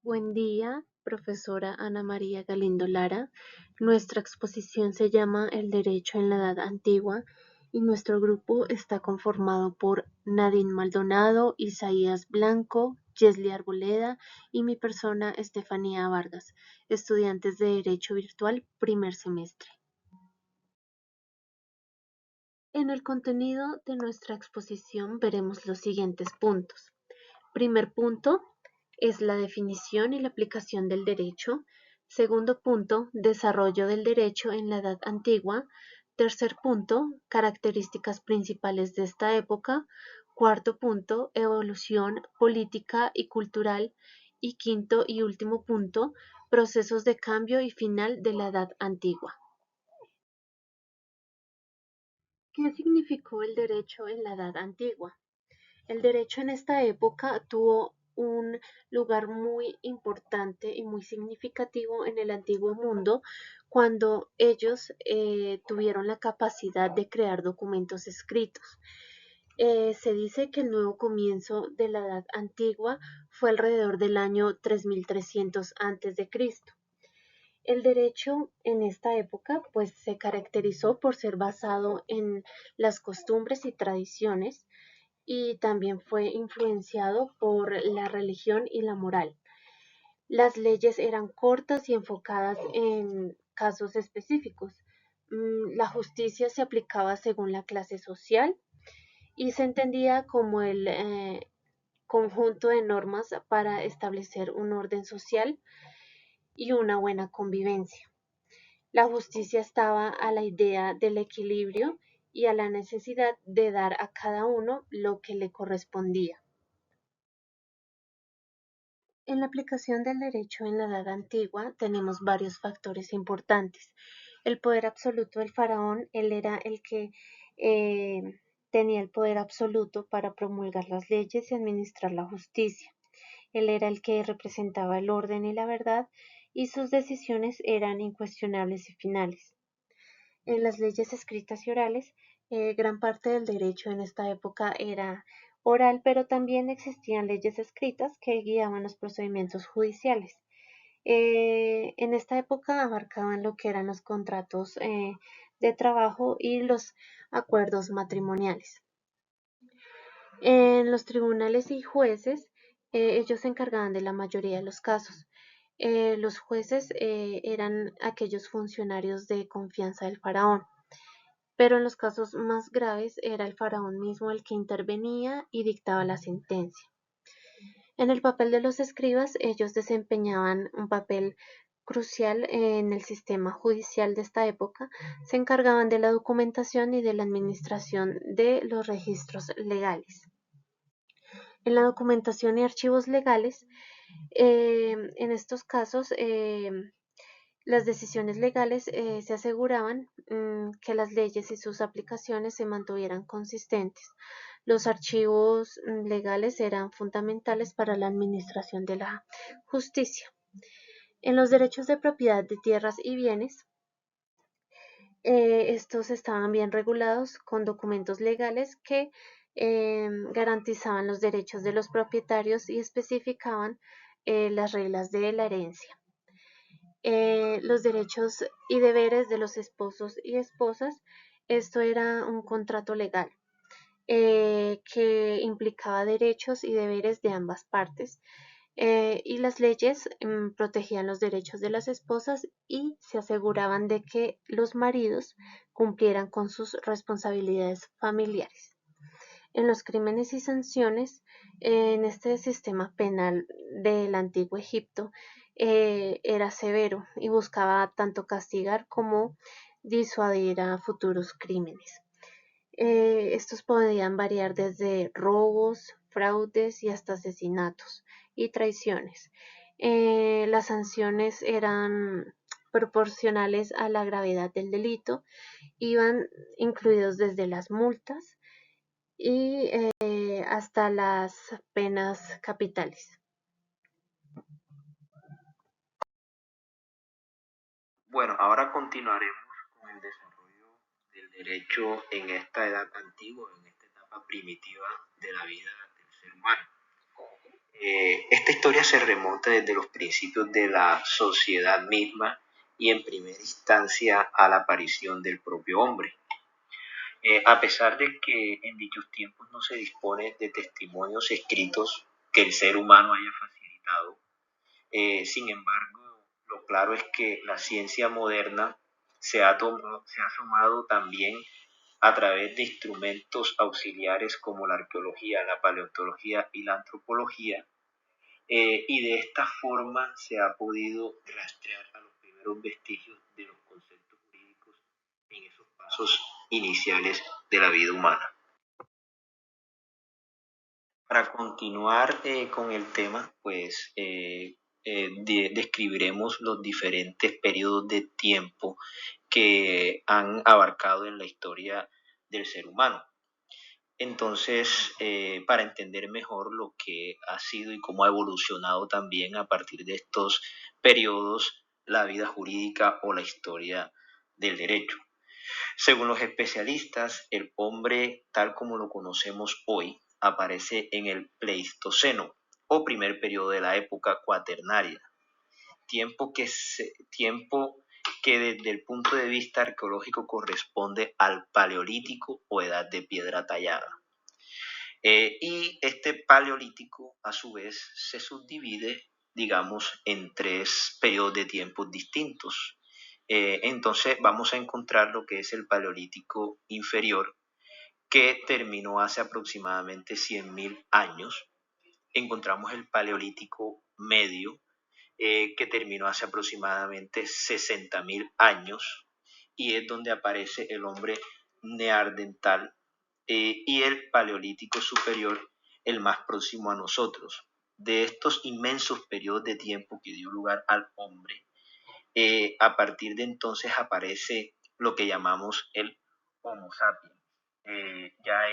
Buen día, profesora Ana María Galindo Lara. Nuestra exposición se llama El Derecho en la Edad Antigua y nuestro grupo está conformado por Nadine Maldonado, Isaías Blanco, Yesli Arboleda y mi persona Estefanía Vargas, estudiantes de Derecho Virtual, primer semestre. En el contenido de nuestra exposición veremos los siguientes puntos. Primer punto es la definición y la aplicación del derecho. Segundo punto, desarrollo del derecho en la Edad Antigua. Tercer punto, características principales de esta época. Cuarto punto, evolución política y cultural. Y quinto y último punto, procesos de cambio y final de la Edad Antigua. ¿Qué significó el derecho en la Edad Antigua? El derecho en esta época tuvo un lugar muy importante y muy significativo en el antiguo mundo cuando ellos tuvieron la capacidad de crear documentos escritos. Se dice que el nuevo comienzo de la Edad Antigua fue alrededor del año 3300 a.C. El derecho en esta época pues se caracterizó por ser basado en las costumbres y tradiciones y también fue influenciado por la religión y la moral. Las leyes eran cortas y enfocadas en casos específicos. La justicia se aplicaba según la clase social y se entendía como el conjunto de normas para establecer un orden social y una buena convivencia. La justicia estaba a la idea del equilibrio y a la necesidad de dar a cada uno lo que le correspondía. En la aplicación del derecho en la Edad Antigua tenemos varios factores importantes. El poder absoluto del faraón, él era el que tenía el poder absoluto para promulgar las leyes y administrar la justicia. Él era el que representaba el orden y la verdad y sus decisiones eran incuestionables y finales. En las leyes escritas y orales, gran parte del derecho en esta época era oral, pero también existían leyes escritas que guiaban los procedimientos judiciales. En esta época abarcaban lo que eran los contratos de trabajo y los acuerdos matrimoniales. En los tribunales y jueces, ellos se encargaban de la mayoría de los casos. Los jueces eran aquellos funcionarios de confianza del faraón, pero en los casos más graves era el faraón mismo el que intervenía y dictaba la sentencia. En el papel de los escribas, ellos desempeñaban un papel crucial en el sistema judicial de esta época, se encargaban de la documentación y de la administración de los registros legales. En la documentación y archivos legales, en estos casos, las decisiones legales se aseguraban que las leyes y sus aplicaciones se mantuvieran consistentes. Los archivos legales eran fundamentales para la administración de la justicia. En los derechos de propiedad de tierras y bienes, estos estaban bien regulados con documentos legales que garantizaban los derechos de los propietarios y especificaban las reglas de la herencia. Los derechos y deberes de los esposos y esposas, esto era un contrato legal que implicaba derechos y deberes de ambas partes. Y las leyes protegían los derechos de las esposas y se aseguraban de que los maridos cumplieran con sus responsabilidades familiares. En los crímenes y sanciones, en este sistema penal del antiguo Egipto, era severo y buscaba tanto castigar como disuadir a futuros crímenes. Estos podían variar desde robos, fraudes y hasta asesinatos y traiciones. Las sanciones eran proporcionales a la gravedad del delito, iban incluidos desde las multas y hasta las penas capitales. Bueno, ahora continuaremos con el desarrollo del derecho en esta edad antigua, en esta etapa primitiva de la vida del ser humano. Esta historia se remonta desde los principios de la sociedad misma y en primera instancia a la aparición del propio hombre. A pesar de que en dichos tiempos no se dispone de testimonios escritos que el ser humano haya facilitado, sin embargo, lo claro es que la ciencia moderna se ha asomado también a través de instrumentos auxiliares como la arqueología, la paleontología y la antropología, y de esta forma se ha podido rastrear a los primeros vestigios de los conceptos jurídicos en esos pasos iniciales de la vida humana. Para continuar con el tema, pues describiremos los diferentes periodos de tiempo que han abarcado en la historia del ser humano. Entonces, para entender mejor lo que ha sido y cómo ha evolucionado también a partir de estos periodos la vida jurídica o la historia del derecho. Según los especialistas, el hombre tal como lo conocemos hoy aparece en el Pleistoceno o primer periodo de la época cuaternaria, tiempo que desde el punto de vista arqueológico corresponde al Paleolítico o Edad de Piedra Tallada. Y este Paleolítico, a su vez, se subdivide, digamos, en tres periodos de tiempos distintos. Entonces vamos a encontrar lo que es el Paleolítico inferior, que terminó hace aproximadamente 100.000 años. Encontramos el Paleolítico medio, que terminó hace aproximadamente 60.000 años, y es donde aparece el hombre neandertal, y el Paleolítico superior, el más próximo a nosotros. De estos inmensos periodos de tiempo que dio lugar al hombre, a partir de entonces aparece lo que llamamos el Homo sapiens. Ya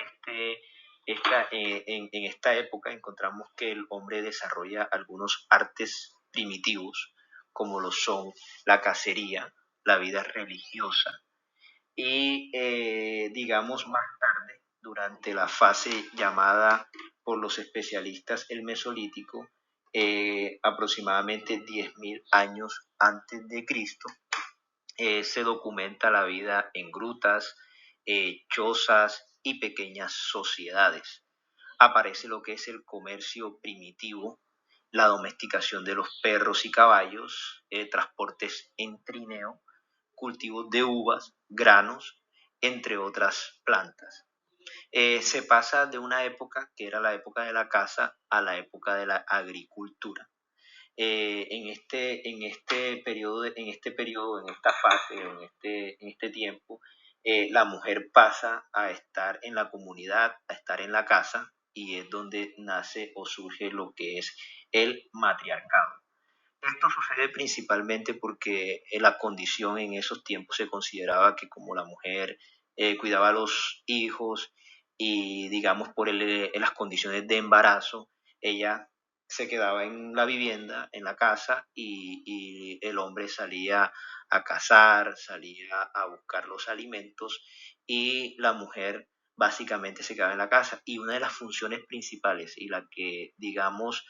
en esta época encontramos que el hombre desarrolla algunos artes primitivos, como lo son la cacería, la vida religiosa, y digamos más tarde, durante la fase llamada por los especialistas el Mesolítico, aproximadamente 10.000 años antes de Cristo, se documenta la vida en grutas, chozas y pequeñas sociedades. Aparece lo que es el comercio primitivo, la domesticación de los perros y caballos, transportes en trineo, cultivos de uvas, granos, entre otras plantas. Se pasa de una época que era la época de la caza a la época de la agricultura. En esta fase, en este tiempo, la mujer pasa a estar en la comunidad, a estar en la casa, y es donde nace o surge lo que es el matriarcado. Esto sucede principalmente porque la condición en esos tiempos se consideraba que como la mujer cuidaba a los hijos y digamos en las condiciones de embarazo, ella se quedaba en la vivienda, en la casa, y el hombre salía a cazar, salía a buscar los alimentos, y la mujer básicamente se quedaba en la casa. Y una de las funciones principales y la que digamos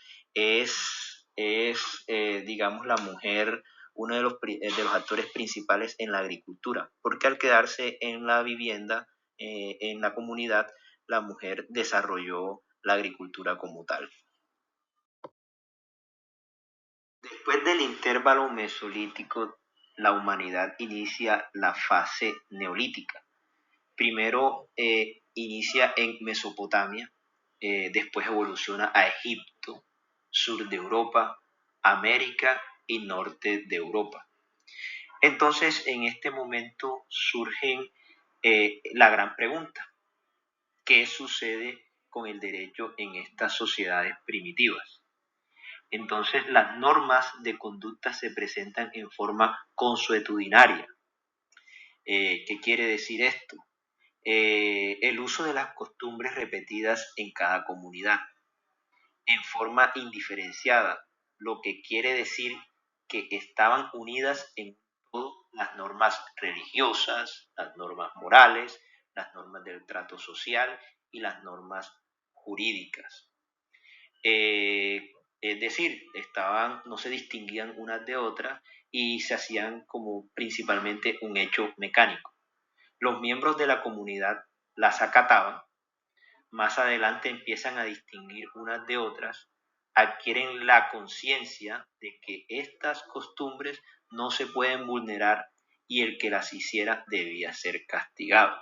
digamos, la mujer uno de los actores principales en la agricultura, porque al quedarse en la vivienda, en la comunidad, la mujer desarrolló la agricultura como tal. Después del intervalo mesolítico, la humanidad inicia la fase neolítica. Primero inicia en Mesopotamia, después evoluciona a Egipto, sur de Europa, América y norte de Europa. Entonces, en este momento surgen la gran pregunta: ¿qué sucede con el derecho en estas sociedades primitivas? Entonces, las normas de conducta se presentan en forma consuetudinaria. ¿Qué quiere decir esto? El uso de las costumbres repetidas en cada comunidad, en forma indiferenciada, lo que quiere decir que estaban unidas en todo las normas religiosas, las normas morales, las normas del trato social y las normas jurídicas. Es decir, no se distinguían unas de otras y se hacían como principalmente un hecho mecánico. Los miembros de la comunidad las acataban, más adelante empiezan a distinguir unas de otras, adquieren la conciencia de que estas costumbres no se pueden vulnerar y el que las hiciera debía ser castigado.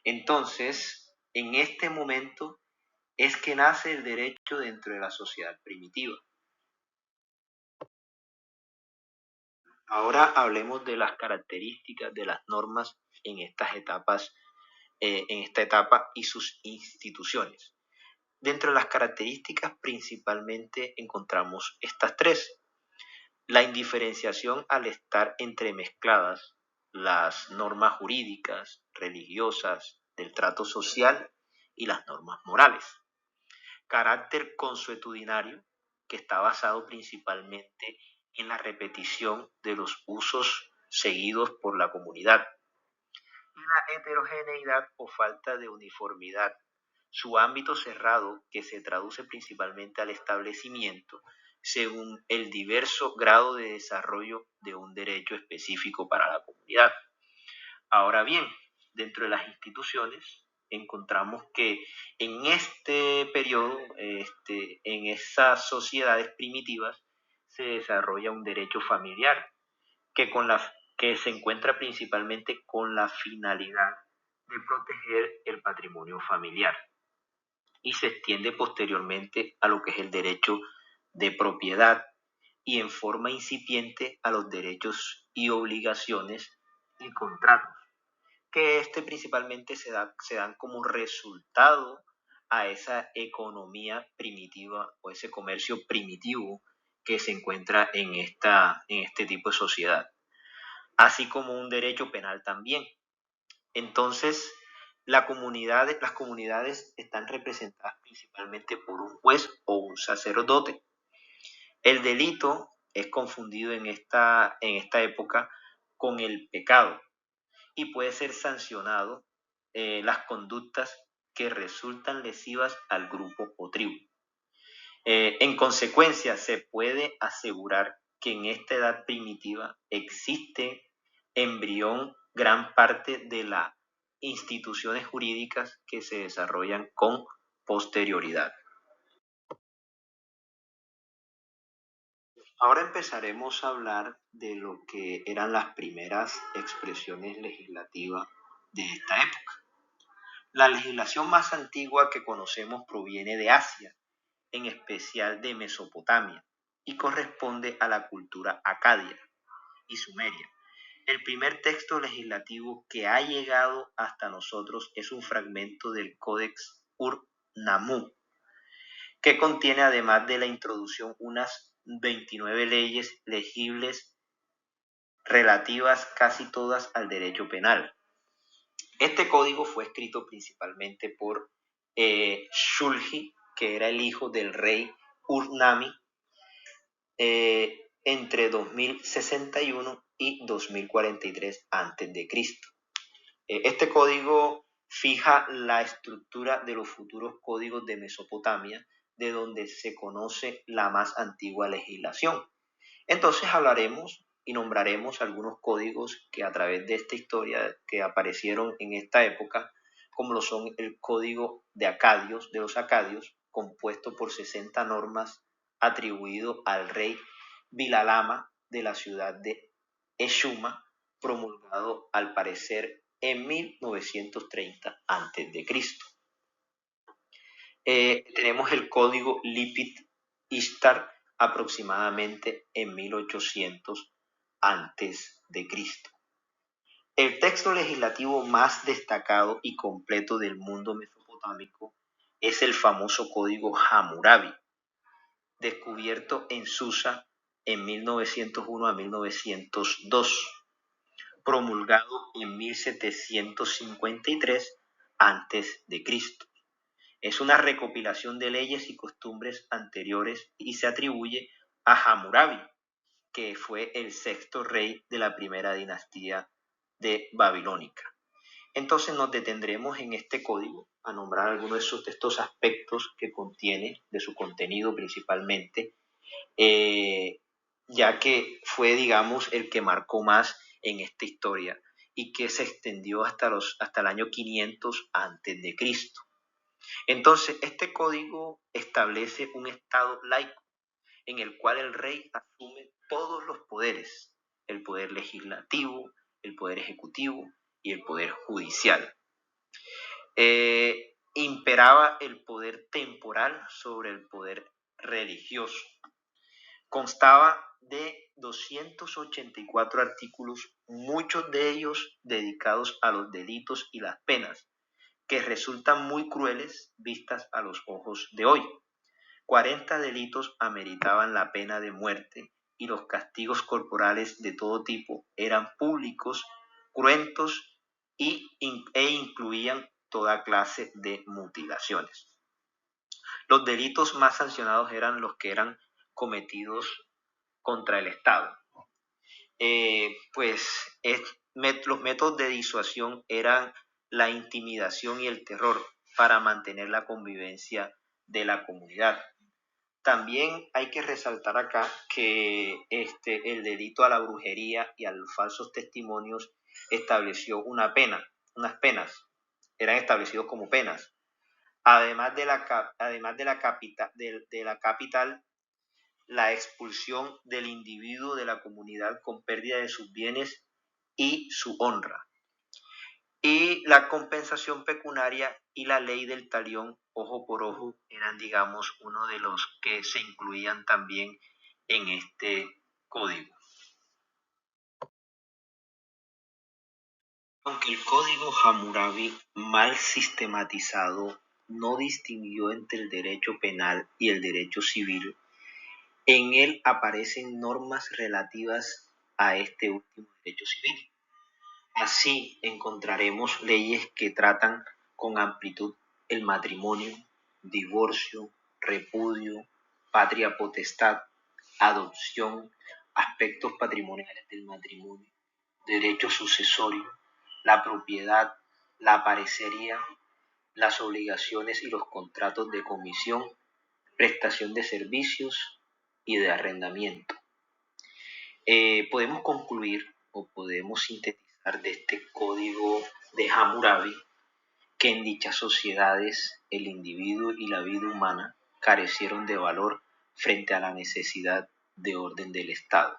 Entonces, en este momento es que nace el derecho dentro de la sociedad primitiva. Ahora hablemos de las características de las normas en estas etapas, en esta etapa y sus instituciones. Dentro de las características principalmente encontramos estas tres. La indiferenciación al estar entremezcladas las normas jurídicas, religiosas, del trato social y las normas morales. Carácter consuetudinario, que está basado principalmente en la repetición de los usos seguidos por la comunidad. Y la heterogeneidad o falta de uniformidad, su ámbito cerrado que se traduce principalmente al establecimiento según el diverso grado de desarrollo de un derecho específico para la comunidad. Ahora bien, dentro de las instituciones encontramos que en este periodo, en esas sociedades primitivas, se desarrolla un derecho familiar que, que se encuentra principalmente con la finalidad de proteger el patrimonio familiar y se extiende posteriormente a lo que es el derecho de propiedad y en forma incipiente a los derechos y obligaciones y contratos, que principalmente se dan como resultado a esa economía primitiva o ese comercio primitivo que se encuentra en este tipo de sociedad, así como un derecho penal también. Entonces, las comunidades están representadas principalmente por un juez o un sacerdote. El delito es confundido en esta época con el pecado y puede ser sancionado las conductas que resultan lesivas al grupo o tribu. En consecuencia, se puede asegurar que en esta edad primitiva existe embrión gran parte de las instituciones jurídicas que se desarrollan con posterioridad. Ahora empezaremos a hablar de lo que eran las primeras expresiones legislativas de esta época. La legislación más antigua que conocemos proviene de Asia, en especial de Mesopotamia, y corresponde a la cultura acadia y sumeria. El primer texto legislativo que ha llegado hasta nosotros es un fragmento del Codex Ur-Nammu, que contiene, además de la introducción, unas 29 leyes legibles relativas casi todas al derecho penal. Este código fue escrito principalmente por Shulgi, que era el hijo del rey Urnami, entre 2061 y 2043 a.C. Este código fija la estructura de los futuros códigos de Mesopotamia, de donde se conoce la más antigua legislación. Entonces hablaremos y nombraremos algunos códigos que a través de esta historia que aparecieron en esta época, como lo son el código de Acadios, de los Acadios, compuesto por 60 normas atribuido al rey Vilalama de la ciudad de Eshuma, promulgado al parecer en 1930 a.C. Tenemos el código Lipit Ishtar aproximadamente en 1800 antes de Cristo. El texto legislativo más destacado y completo del mundo mesopotámico es el famoso código Hammurabi, descubierto en Susa en 1901 a 1902, promulgado en 1753 antes de Cristo. Es una recopilación de leyes y costumbres anteriores y se atribuye a Hammurabi, que fue el sexto rey de la primera dinastía de Babilónica. Entonces nos detendremos en este código a nombrar algunos de estos aspectos que contiene, de su contenido principalmente, ya que fue, digamos, el que marcó más en esta historia y que se extendió hasta el año 500 antes de Cristo. Entonces, este código establece un estado laico en el cual el rey asume todos los poderes, el poder legislativo, el poder ejecutivo y el poder judicial. Imperaba el poder temporal sobre el poder religioso. Constaba de 284 artículos, muchos de ellos dedicados a los delitos y las penas, que resultan muy crueles vistas a los ojos de hoy. 40 delitos ameritaban la pena de muerte y los castigos corporales de todo tipo eran públicos, cruentos e incluían toda clase de mutilaciones. Los delitos más sancionados eran los que eran cometidos contra el Estado. Los métodos de disuasión eran la intimidación y el terror para mantener la convivencia de la comunidad. También hay que resaltar acá que el delito a la brujería y a los falsos testimonios estableció unas penas, eran establecidos como penas. Además de la capital, la expulsión del individuo de la comunidad con pérdida de sus bienes y su honra. Y la compensación pecuniaria y la ley del talión, ojo por ojo, eran, digamos, uno de los que se incluían también en este código. Aunque el código Hammurabi, mal sistematizado, no distinguió entre el derecho penal y el derecho civil, en él aparecen normas relativas a este último derecho civil. Así encontraremos leyes que tratan con amplitud el matrimonio, divorcio, repudio, patria potestad, adopción, aspectos patrimoniales del matrimonio, derecho sucesorio, la propiedad, la parecería, las obligaciones y los contratos de comisión, prestación de servicios y de arrendamiento. Podemos concluir o podemos sintetizar de este código de Hammurabi que en dichas sociedades el individuo y la vida humana carecieron de valor frente a la necesidad de orden del Estado.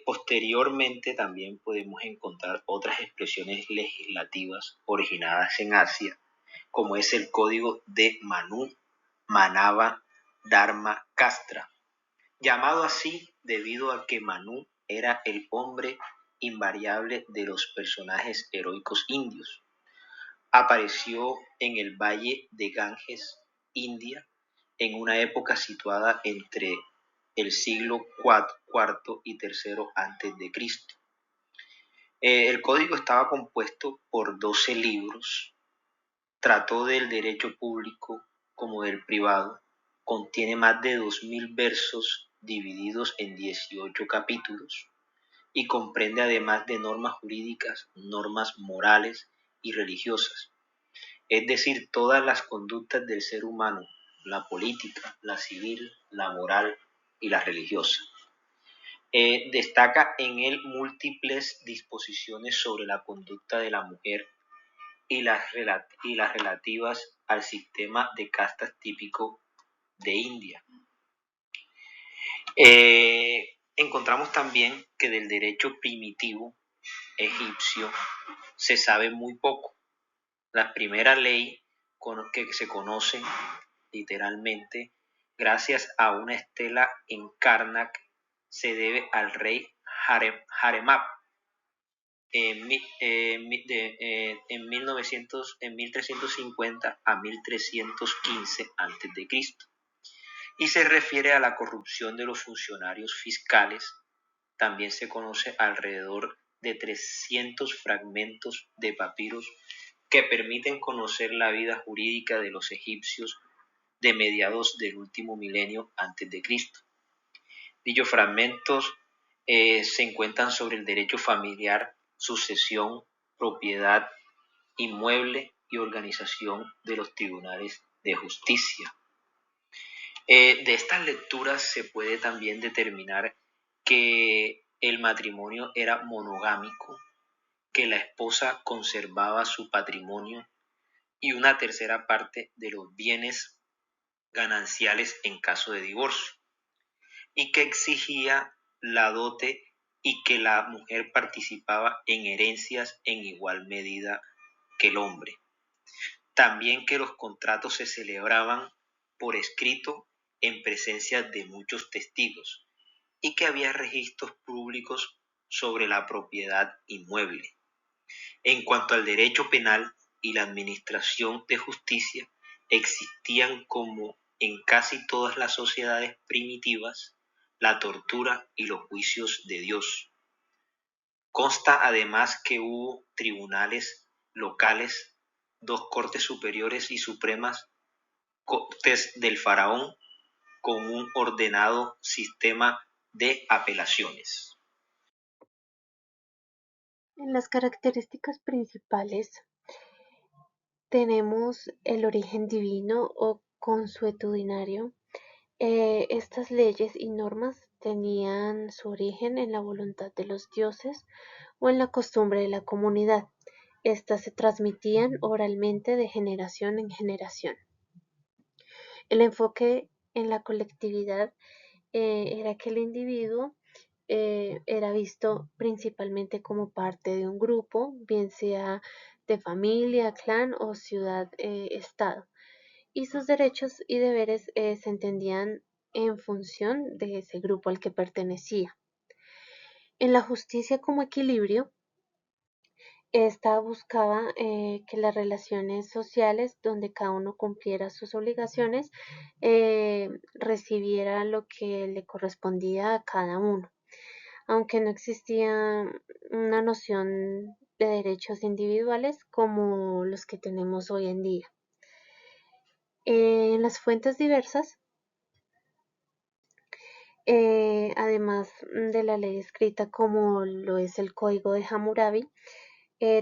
Posteriormente también podemos encontrar otras expresiones legislativas originadas en Asia, como es el código de Manu, Manava, Dharma, Castra, llamado así debido a que Manu era el hombre invariable de los personajes heroicos indios. Apareció en el valle de Ganges, India, en una época situada entre el siglo IV y III antes de Cristo. El código estaba compuesto por 12 libros, trató del derecho público como del privado, contiene más de 2000 versos divididos en 18 capítulos y comprende además de normas jurídicas, normas morales y religiosas, es decir, todas las conductas del ser humano, la política, la civil, la moral y la religiosa. Destaca en él múltiples disposiciones sobre la conducta de la mujer y las relativas al sistema de castas típico de India. Encontramos también que del derecho primitivo egipcio se sabe muy poco. La primera ley que se conoce literalmente gracias a una estela en Karnak se debe al rey Haremab en 1350 a 1315 a.C. y se refiere a la corrupción de los funcionarios fiscales. También se conoce alrededor de 300 fragmentos de papiros que permiten conocer la vida jurídica de los egipcios de mediados del último milenio antes de Cristo. Dichos fragmentos se encuentran sobre el derecho familiar, sucesión, propiedad inmueble y organización de los tribunales de justicia. De estas lecturas se puede también determinar que el matrimonio era monogámico, que la esposa conservaba su patrimonio y una tercera parte de los bienes gananciales en caso de divorcio, y que exigía la dote y que la mujer participaba en herencias en igual medida que el hombre. También que los contratos se celebraban por escrito en presencia de muchos testigos y que había registros públicos sobre la propiedad inmueble. En cuanto al derecho penal y la administración de justicia, existían como en casi todas las sociedades primitivas la tortura y los juicios de Dios. Consta además que hubo tribunales locales, dos cortes superiores y supremas, cortes del faraón, con un ordenado sistema de apelaciones. En las características principales tenemos el origen divino o consuetudinario. Estas leyes y normas tenían su origen en la voluntad de los dioses o en la costumbre de la comunidad. Estas se transmitían oralmente de generación en generación. El enfoque en la colectividad era que el individuo era visto principalmente como parte de un grupo, bien sea de familia, clan o ciudad-estado, y sus derechos y deberes se entendían en función de ese grupo al que pertenecía. En la justicia como equilibrio, esta buscaba que las relaciones sociales, donde cada uno cumpliera sus obligaciones, recibiera lo que le correspondía a cada uno, aunque no existía una noción de derechos individuales como los que tenemos hoy en día. En las fuentes diversas, además de la ley escrita como lo es el Código de Hammurabi,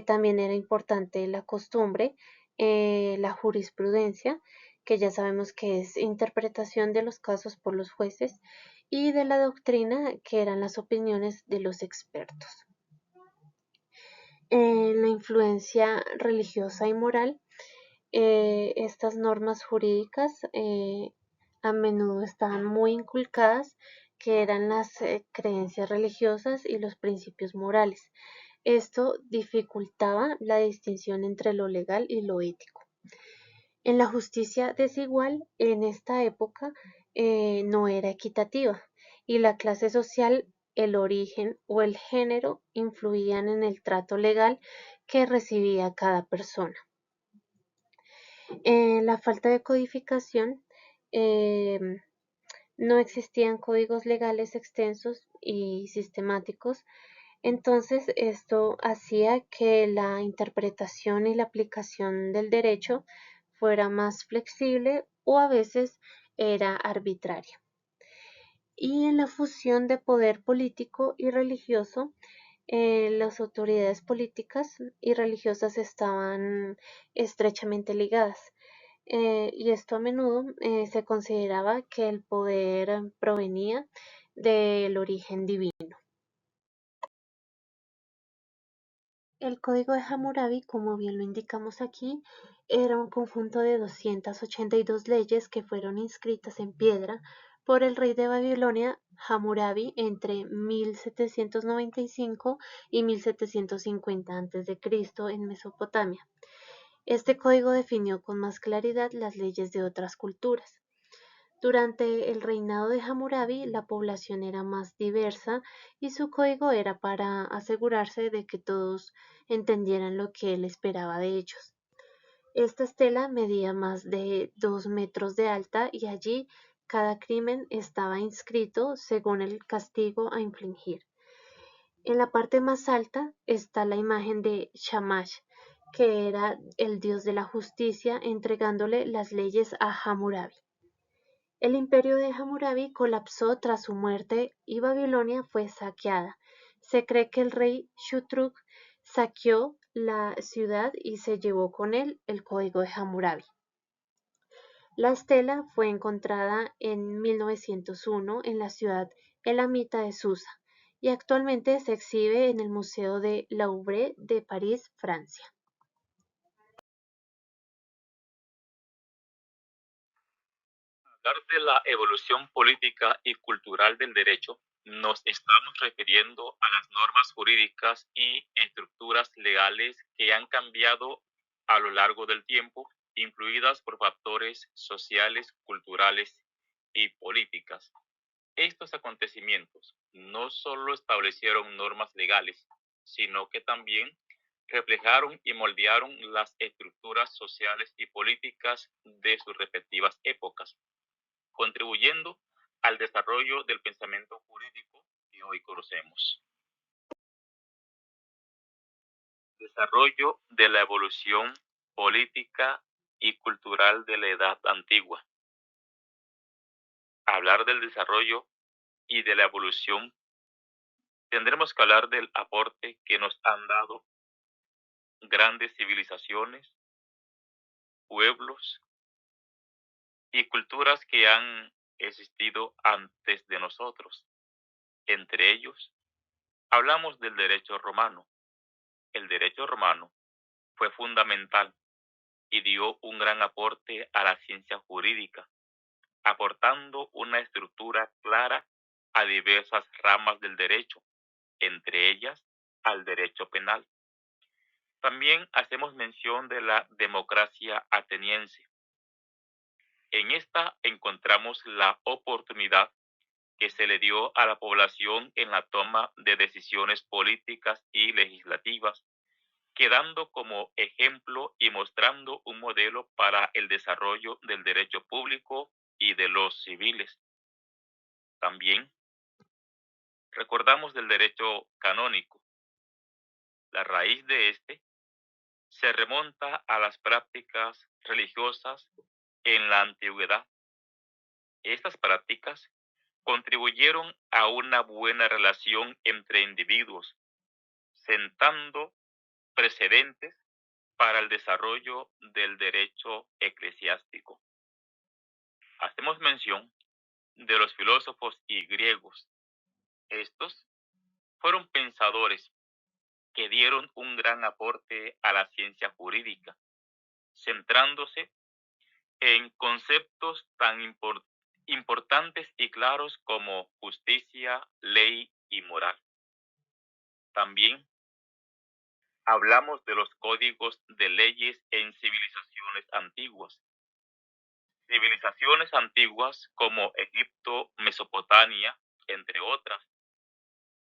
también era importante la costumbre, la jurisprudencia, que ya sabemos que es interpretación de los casos por los jueces, y de la doctrina, que eran las opiniones de los expertos. La influencia religiosa y moral, estas normas jurídicas a menudo estaban muy inculcadas, que eran las creencias religiosas y los principios morales. Esto dificultaba la distinción entre lo legal y lo ético. En la justicia desigual, en esta época, no era equitativa, y la clase social, el origen o el género influían en el trato legal que recibía cada persona. La falta de codificación, eh, no existían códigos legales extensos y sistemáticos. Entonces, esto hacía que la interpretación y la aplicación del derecho fuera más flexible o a veces era arbitraria. Y en la fusión de poder político y religioso, las autoridades políticas y religiosas estaban estrechamente ligadas. Y esto a menudo se consideraba que el poder provenía del origen divino. El Código de Hammurabi, como bien lo indicamos aquí, era un conjunto de 282 leyes que fueron inscritas en piedra por el rey de Babilonia, Hammurabi, entre 1795 y 1750 a.C. en Mesopotamia. Este código definió con más claridad las leyes de otras culturas. Durante el reinado de Hammurabi, la población era más diversa y su código era para asegurarse de que todos entendieran lo que él esperaba de ellos. Esta estela medía más de 2 metros de alta y allí cada crimen estaba inscrito según el castigo a infligir. En la parte más alta está la imagen de Shamash, que era el dios de la justicia, entregándole las leyes a Hammurabi. El imperio de Hammurabi colapsó tras su muerte y Babilonia fue saqueada. Se cree que el rey Shutruk saqueó la ciudad y se llevó con él el código de Hammurabi. La estela fue encontrada en 1901 en la ciudad elamita de Susa y actualmente se exhibe en el Museo de Louvre de París, Francia. Hablar de la evolución política y cultural del derecho, nos estamos refiriendo a las normas jurídicas y estructuras legales que han cambiado a lo largo del tiempo, influidas por factores sociales, culturales y políticas. Estos acontecimientos no solo establecieron normas legales, sino que también reflejaron y moldearon las estructuras sociales y políticas de sus respectivas épocas, contribuyendo al desarrollo del pensamiento jurídico que hoy conocemos. Desarrollo de la evolución política y cultural de la Edad Antigua. Hablar del desarrollo y de la evolución, tendremos que hablar del aporte que nos han dado grandes civilizaciones, pueblos y culturas que han existido antes de nosotros. Entre ellos, hablamos del derecho romano. El derecho romano fue fundamental y dio un gran aporte a la ciencia jurídica, aportando una estructura clara a diversas ramas del derecho, entre ellas al derecho penal. También hacemos mención de la democracia ateniense. En esta encontramos la oportunidad que se le dio a la población en la toma de decisiones políticas y legislativas, quedando como ejemplo y mostrando un modelo para el desarrollo del derecho público y de los civiles. También recordamos del derecho canónico. La raíz de este se remonta a las prácticas religiosas en la antigüedad. Estas prácticas contribuyeron a una buena relación entre individuos, sentando precedentes para el desarrollo del derecho eclesiástico. Hacemos mención de los filósofos y griegos. Estos fueron pensadores que dieron un gran aporte a la ciencia jurídica, centrándose en conceptos tan importantes y claros como justicia, ley y moral. También hablamos de los códigos de leyes en civilizaciones antiguas. Civilizaciones antiguas como Egipto, Mesopotamia, entre otras,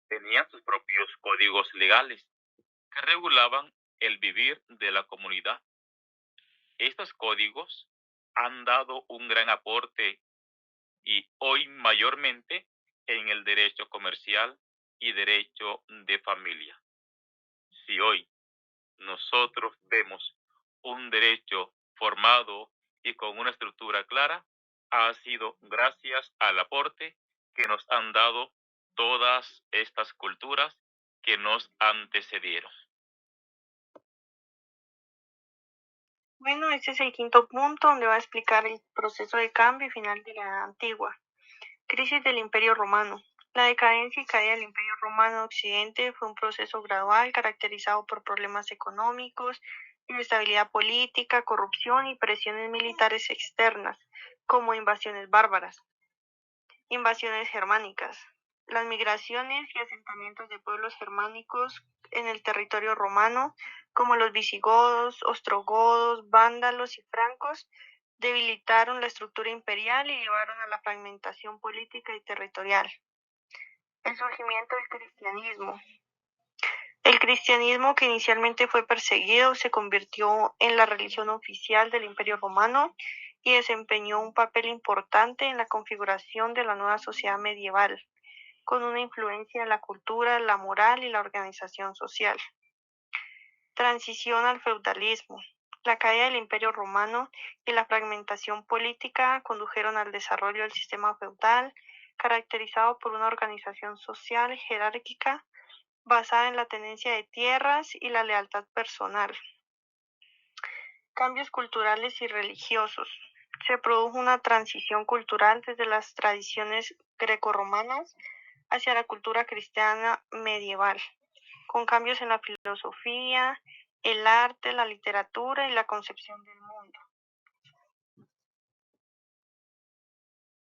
tenían sus propios códigos legales que regulaban el vivir de la comunidad. Estos códigos han dado un gran aporte y hoy mayormente en el derecho comercial y derecho de familia. Si hoy nosotros vemos un derecho formado y con una estructura clara, ha sido gracias al aporte que nos han dado todas estas culturas que nos antecedieron. Bueno, este es el quinto punto donde va a explicar el proceso de cambio y final de la Edad Antigua. Crisis del Imperio Romano. La decadencia y caída del Imperio Romano en Occidente fue un proceso gradual caracterizado por problemas económicos, inestabilidad política, corrupción y presiones militares externas, como invasiones bárbaras. Invasiones germánicas. Las migraciones y asentamientos de pueblos germánicos en el territorio romano, como los visigodos, ostrogodos, vándalos y francos, debilitaron la estructura imperial y llevaron a la fragmentación política y territorial. El surgimiento del cristianismo. El cristianismo, que inicialmente fue perseguido, se convirtió en la religión oficial del Imperio Romano y desempeñó un papel importante en la configuración de la nueva sociedad medieval, con una influencia en la cultura, la moral y la organización social. Transición al feudalismo. La caída del Imperio Romano y la fragmentación política condujeron al desarrollo del sistema feudal, caracterizado por una organización social jerárquica basada en la tenencia de tierras y la lealtad personal. Cambios culturales y religiosos. Se produjo una transición cultural desde las tradiciones grecorromanas hacia la cultura cristiana medieval, con cambios en la filosofía, el arte, la literatura y la concepción del mundo.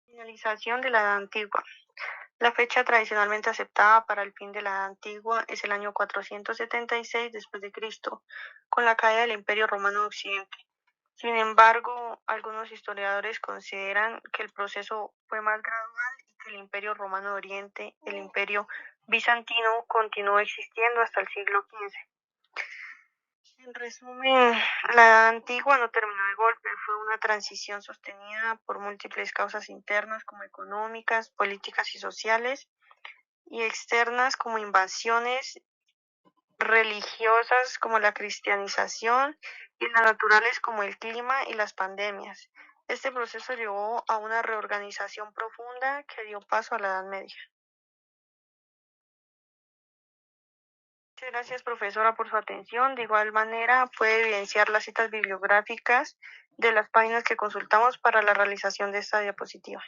Finalización de la Edad Antigua. La fecha tradicionalmente aceptada para el fin de la Edad Antigua es el año 476 después de Cristo, con la caída del Imperio Romano de Occidente. Sin embargo, algunos historiadores consideran que el proceso fue más gradual y que el Imperio Romano de Oriente, el Imperio Bizantino, continuó existiendo hasta el siglo XV. En resumen, la Edad Antigua no terminó de golpe, fue una transición sostenida por múltiples causas internas como económicas, políticas y sociales, y externas como invasiones religiosas como la cristianización y las naturales como el clima y las pandemias. Este proceso llevó a una reorganización profunda que dio paso a la Edad Media. Muchas gracias, profesora, por su atención. De igual manera, puede evidenciar las citas bibliográficas de las páginas que consultamos para la realización de esta diapositiva.